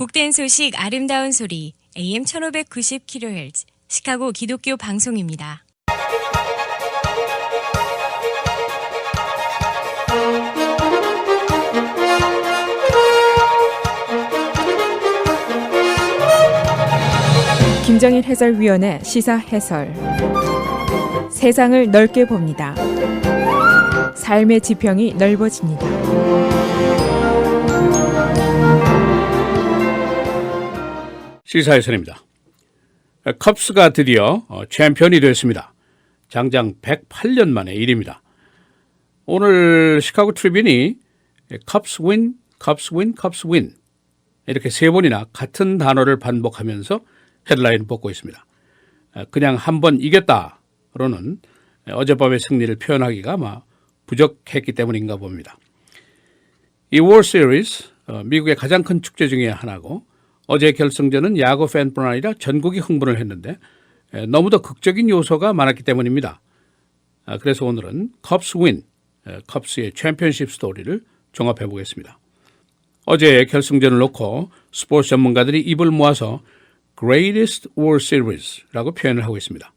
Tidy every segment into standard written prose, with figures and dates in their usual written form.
복된 소식 아름다운 소리 AM 1590kHz 시카고 기독교 방송입니다. 김정일 해설위원의 시사 해설. 세상을 넓게 봅니다. 삶의 지평이 넓어집니다. 시사 해설입니다. 컵스가 드디어 챔피언이 됐습니다. 장장 108년 만의 일입니다. 오늘 시카고 트리뷴이 컵스 윈, 컵스 윈, 컵스 윈 이렇게 세 번이나 같은 단어를 반복하면서 헤드라인을 뽑고 있습니다. 그냥 한 번 이겼다로는 어젯밤의 승리를 표현하기가 아마 부족했기 때문인가 봅니다. 이 월 시리즈, 미국의 가장 큰 축제 중에 하나고 어제 결승전은 야구 팬뿐 아니라 전국이 흥분을 했는데 너무도 극적인 요소가 많았기 때문입니다. 그래서 오늘은 컵스 윈, 컵스의 챔피언십 스토리를 종합해 보겠습니다. 어제 결승전을 놓고 스포츠 전문가들이 입을 모아서 Greatest World Series라고 표현을 하고 있습니다.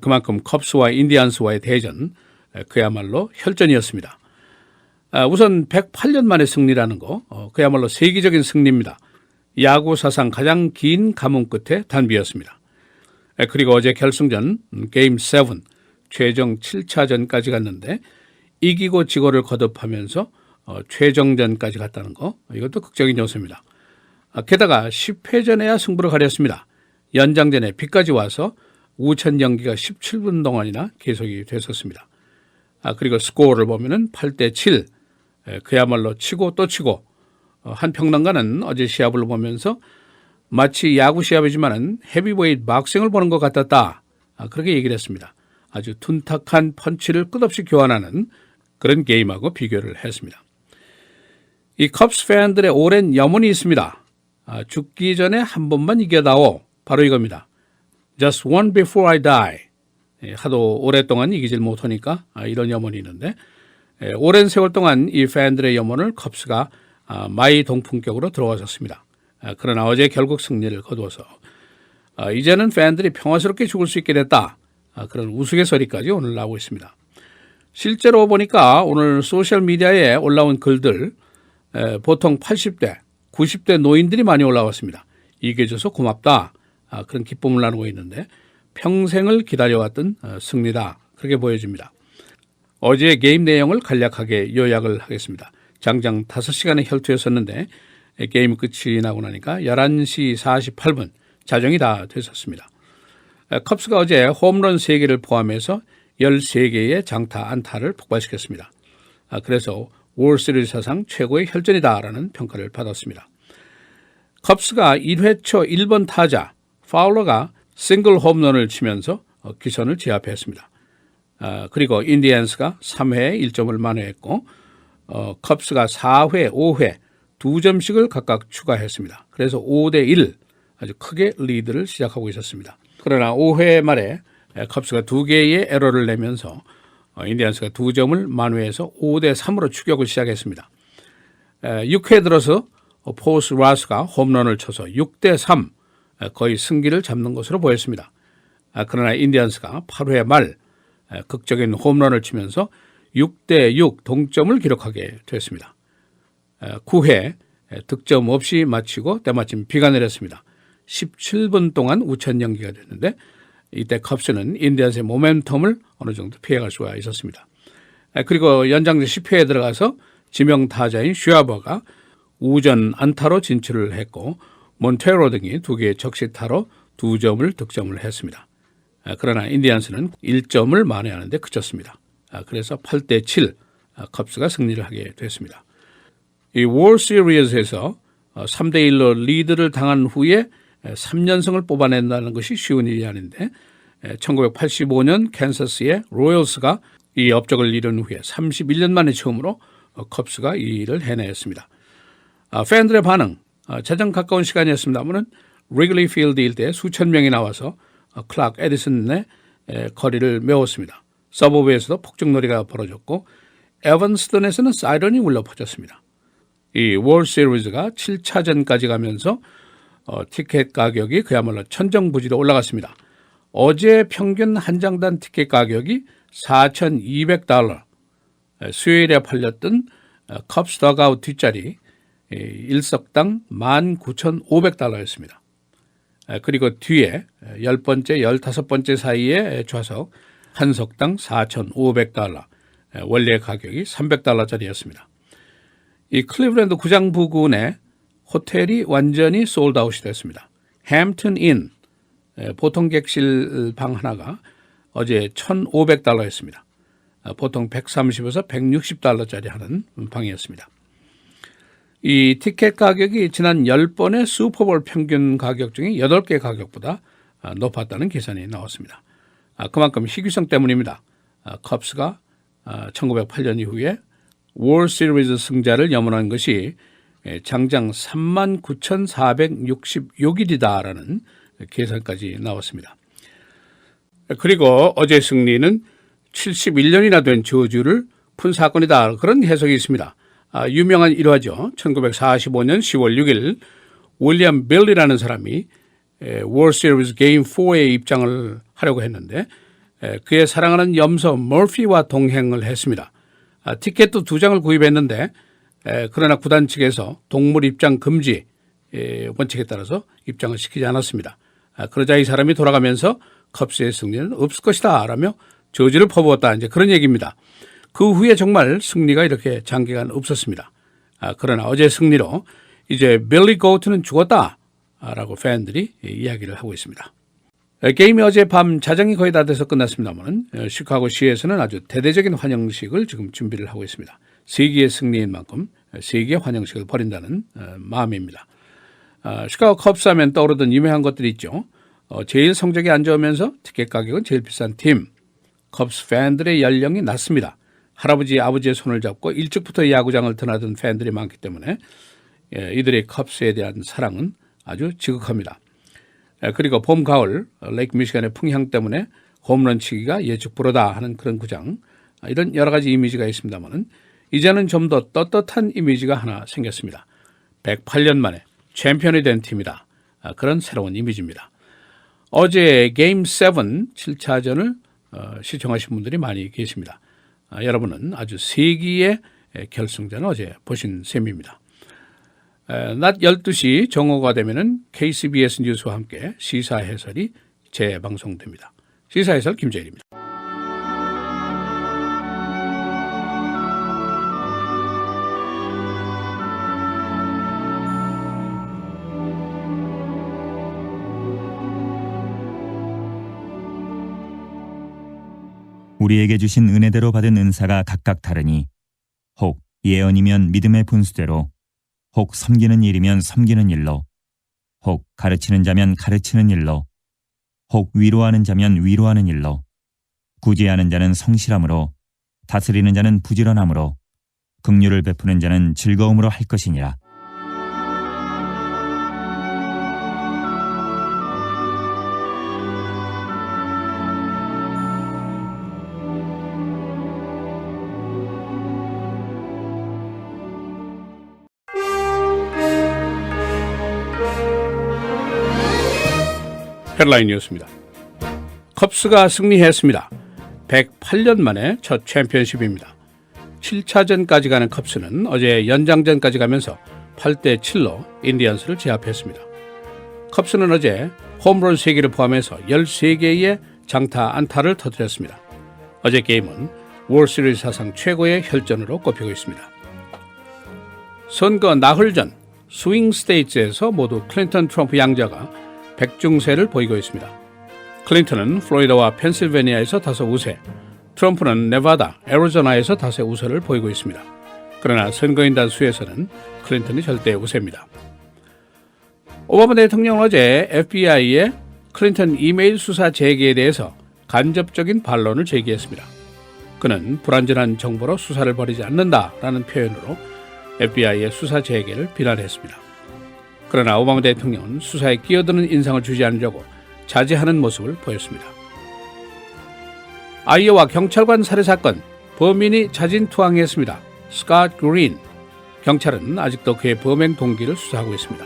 그만큼 컵스와 인디언스와의 대전, 그야말로 혈전이었습니다. 우선 108년 만의 승리라는 거, 그야말로 세계적인 승리입니다. 야구 사상 가장 긴 가뭄 끝에 단비였습니다. 그리고 어제 결승전 게임 7, 최종 7차전까지 갔는데 이기고 지고를 거듭하면서 최종전까지 갔다는 거, 이것도 극적인 요소입니다. 게다가 10회전에야 승부를 가렸습니다. 연장전에 비까지 와서 우천 경기가 17분 동안이나 계속이 됐었습니다. 그리고 스코어를 보면은 8대7, 그야말로 치고 또 치고, 한 평론가는 어제 시합을 보면서 마치 야구 시합이지만은 헤비웨이트 박싱을 보는 것 같았다, 그렇게 얘기를 했습니다. 아주 둔탁한 펀치를 끝없이 교환하는 그런 게임하고 비교를 했습니다. 이 컵스 팬들의 오랜 염원이 있습니다. 죽기 전에 한 번만 이겨다오, 바로 이겁니다. Just one before I die. 하도 오랫동안 이기질 못하니까 이런 염원이 있는데, 오랜 세월 동안 이 팬들의 염원을 컵스가 마이 동풍격으로 들어왔었습니다. 그러나 어제 결국 승리를 거두어서 이제는 팬들이 평화스럽게 죽을 수 있게 됐다, 그런 우스갯소리까지 오늘 나오고 있습니다. 실제로 보니까 오늘 소셜미디어에 올라온 글들, 보통 80대, 90대 노인들이 많이 올라왔습니다. 이겨줘서 고맙다, 그런 기쁨을 나누고 있는데 평생을 기다려왔던 승리다, 그렇게 보여집니다. 어제의 게임 내용을 간략하게 요약을 하겠습니다. 장장 5시간의 혈투였었는데 게임 끝이 나고 나니까 11시 48분 자정이 다 됐었습니다. 컵스가 어제 홈런 3개를 포함해서 13개의 장타 안타를 폭발시켰습니다. 그래서 월시리즈 사상 최고의 혈전이다라는 평가를 받았습니다. 컵스가 1회 초 1번 타자 파울러가 싱글 홈런을 치면서 기선을 제압했습니다. 그리고 인디언스가 3회에 1점을 만회했고 컵스가 4회, 5회 2점씩을 각각 추가했습니다. 그래서 5대1 아주 크게 리드를 시작하고 있었습니다. 그러나 5회 말에 컵스가 2개의 에러를 내면서 인디언스가 2점을 만회해서 5대3으로 추격을 시작했습니다. 6회 들어서 포스 라스가 홈런을 쳐서 6대3 거의 승기를 잡는 것으로 보였습니다. 그러나 인디언스가 8회 말 극적인 홈런을 치면서 6대6 동점을 기록하게 됐습니다. 9회 득점 없이 마치고 때마침 비가 내렸습니다. 17분 동안 우천 경기가 됐는데 이때 컵스는 인디언스의 모멘텀을 어느 정도 피해갈 수가 있었습니다. 그리고 연장전 10회에 들어가서 지명 타자인 슈아버가 우전 안타로 진출을 했고 몬테로 등이 2개의 적시타로 2점을 득점을 했습니다. 그러나 인디언스는 1점을 만회하는 데 그쳤습니다. 그래서 8대7 컵스가 승리를 하게 됐습니다. 이 월 시리즈에서 3대1로 리드를 당한 후에 3연승을 뽑아낸다는 것이 쉬운 일이 아닌데 1985년 캔사스의 로열스가 이 업적을 이룬 후에 31년 만에 처음으로 컵스가 이 일을 해냈습니다. 팬들의 반응, 가장 가까운 시간이었습니다만 리글리 필드 일대에 수천 명이 나와서 클락 에디슨의 거리를 메웠습니다. 서버브에서도 폭죽놀이가 벌어졌고 에반스턴에서는 사이런이 울려 퍼졌습니다. 이 월 시리즈가 7차전까지 가면서 티켓 가격이 그야말로 천정부지로 올라갔습니다. 어제 평균 한 장당 티켓 가격이 $4,200, 수요일에 팔렸던 컵스 더그아웃 뒷자리 1석당 $19,500였습니다. 그리고 뒤에 10번째, 15번째 사이에 좌석 한 석당 $4,500, 원래 가격이 $300짜리였습니다. 이 클리블랜드 구장 부근에 호텔이 완전히 솔드아웃이 됐습니다. 햄튼 인 보통 객실 방 하나가 어제 $1,500였습니다. 보통 130에서 $160짜리 하는 방이었습니다. 이 티켓 가격이 지난 10번의 슈퍼볼 평균 가격 중에 8개 가격보다 높았다는 계산이 나왔습니다. 그만큼 희귀성 때문입니다. 컵스가 1908년 이후에 월 시리즈 승자를 염원한 것이 장장 39,466일이다라는 계산까지 나왔습니다. 그리고 어제 승리는 71년이나 된 저주를 푼 사건이다. 그런 해석이 있습니다. 유명한 일화죠. 1945년 10월 6일 윌리엄 빌리라는 사람이 월 시리즈 게임 4에 입장을 하려고 했는데 그의 사랑하는 염소 머피와 동행을 했습니다. 티켓도 2장을 구입했는데 그러나 구단 측에서 동물 입장 금지 원칙에 따라서 입장을 시키지 않았습니다. 그러자 이 사람이 돌아가면서 컵스의 승리는 없을 것이다 라며 저주를 퍼부었다. 이제 그런 얘기입니다. 그 후에 정말 승리가 이렇게 장기간 없었습니다. 그러나 어제 승리로 이제 빌리 고트는 죽었다 라고 팬들이 이야기를 하고 있습니다. 게임이 어제 밤 자정이 거의 다 돼서 끝났습니다만 시카고시에서는 아주 대대적인 환영식을 지금 준비를 하고 있습니다. 세기의 승리인 만큼 세기의 환영식을 벌인다는 마음입니다. 시카고 컵스 하면 떠오르던 유명한 것들이 있죠. 제일 성적이 안 좋으면서 티켓 가격은 제일 비싼 팀. 컵스 팬들의 연령이 낮습니다. 할아버지, 아버지의 손을 잡고 일찍부터 야구장을 드나든 팬들이 많기 때문에 이들의 컵스에 대한 사랑은 아주 지극합니다. 그리고 봄, 가을, 레이크 미시간의 풍향 때문에 홈런 치기가 예측 불허다 하는 그런 구장, 이런 여러 가지 이미지가 있습니다만 이제는 좀 더 떳떳한 이미지가 하나 생겼습니다. 108년 만에 챔피언이 된 팀이다. 그런 새로운 이미지입니다. 어제 게임 7, 7차전을 시청하신 분들이 많이 계십니다. 여러분은 아주 세기의 결승전을 어제 보신 셈입니다. 낮 12시 정오가 되면은 KCBS 뉴스와 함께 시사 해설이 재방송됩니다. 시사 해설 김재일입니다. 우리에게 주신 은혜대로 받은 은사가 각각 다르니 혹 예언이면 믿음의 분수대로, 혹 섬기는 일이면 섬기는 일로, 혹 가르치는 자면 가르치는 일로, 혹 위로하는 자면 위로하는 일로, 구제하는 자는 성실함으로, 다스리는 자는 부지런함으로, 긍휼을 베푸는 자는 즐거움으로 할 것이니라. 헤드라인 뉴스입니다. 컵스가 승리했습니다. 108년 만에 첫 챔피언십입니다. 7차전까지 가는 컵스는 어제 연장전까지 가면서 8대7로 인디언스를 제압했습니다. 컵스는 어제 홈런 3개를 포함해서 13개의 장타 안타를 터뜨렸습니다. 어제 게임은 월시리즈 사상 최고의 혈전으로 꼽히고 있습니다. 선거 나흘 전 스윙 스테이트에서 모두 클린턴, 트럼프 양자가 백중세를 보이고 있습니다. 클린턴은 플로리다와 펜실베니아에서 다소 우세, 트럼프는 네바다, 애리조나에서 다소 우세를 보이고 있습니다. 그러나 선거인단 수에서는 클린턴이 절대 우세입니다. 오바마 대통령은 어제 FBI의 클린턴 이메일 수사 재개에 대해서 간접적인 반론을 제기했습니다. 그는 불완전한 정보로 수사를 벌이지 않는다라는 표현으로 FBI의 수사 재개를 비난했습니다. 그러나 오바마 대통령은 수사에 끼어드는 인상을 주지 않으려고 자제하는 모습을 보였습니다. 아이오와 경찰관 살해 사건, 범인이 자진투항했습니다. 스캇 그린, 경찰은 아직도 그의 범행 동기를 수사하고 있습니다.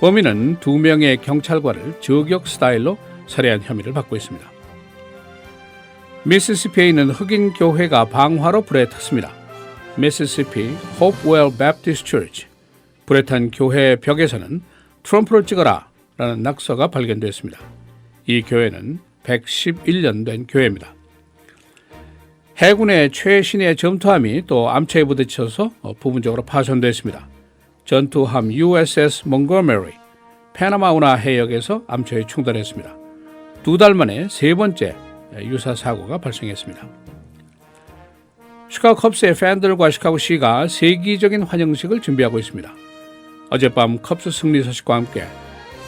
범인은 2명의 경찰관을 저격 스타일로 살해한 혐의를 받고 있습니다. 미시시피에 있는 흑인 교회가 방화로 불에 탔습니다. 미시시피 Hopewell Baptist Church. 불에 탄 교회 벽에서는 트럼프를 찍어라 라는 낙서가 발견됐습니다. 이 교회는 111년 된 교회입니다. 해군의 최신의 전투함이 또 암초에 부딪혀서 부분적으로 파손됐습니다. 전투함 USS Montgomery, 패나마 운하 해역에서 암초에 충돌했습니다. 2달 만에 3번째 유사 사고가 발생했습니다. 시카고 컵스의 팬들과 시카고시가 세기적인 환영식을 준비하고 있습니다. 어젯밤 컵스 승리 소식과 함께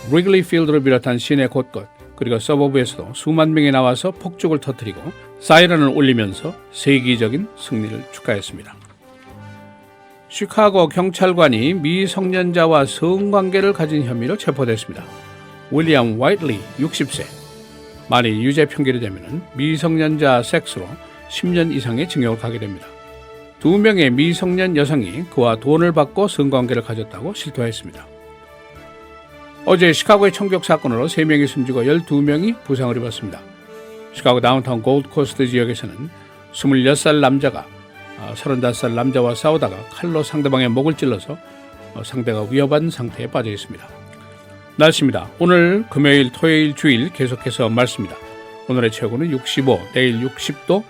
리글리 필드를 비롯한 시내 곳곳 그리고 서버브에서도 수만 명이 나와서 폭죽을 터뜨리고 사이렌을 울리면서 세기적인 승리를 축하했습니다. 시카고 경찰관이 미성년자와 성관계를 가진 혐의로 체포됐습니다. 윌리엄 화이틀리 60세. 만일 유죄 판결이 되면 미성년자 섹스로 10년 이상의 징역을 가게 됩니다. 2명의 미성년 여성이 그와 돈을 받고 성관계를 가졌다고 실토했습니다. 어제 시카고의 총격 사건으로 3명이 숨지고 12명이 부상을 입었습니다. 시카고 다운타운 골드코스트 지역에서는 26살 남자가 35살 남자와 싸우다가 칼로 상대방의 목을 찔러서 상대가 위협한 상태에 빠져 있습니다. 날씨입니다. 오늘 금요일, 토요일, 주일 계속해서 맑습니다. 오늘의 최고는 65, 내일 60도,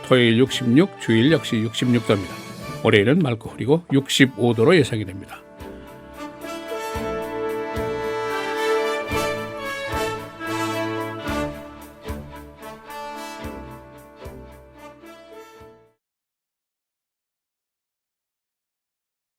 토요일 66, 주일 역시 66도입니다. 월요일은 맑고 흐리고 65도로 예상이 됩니다.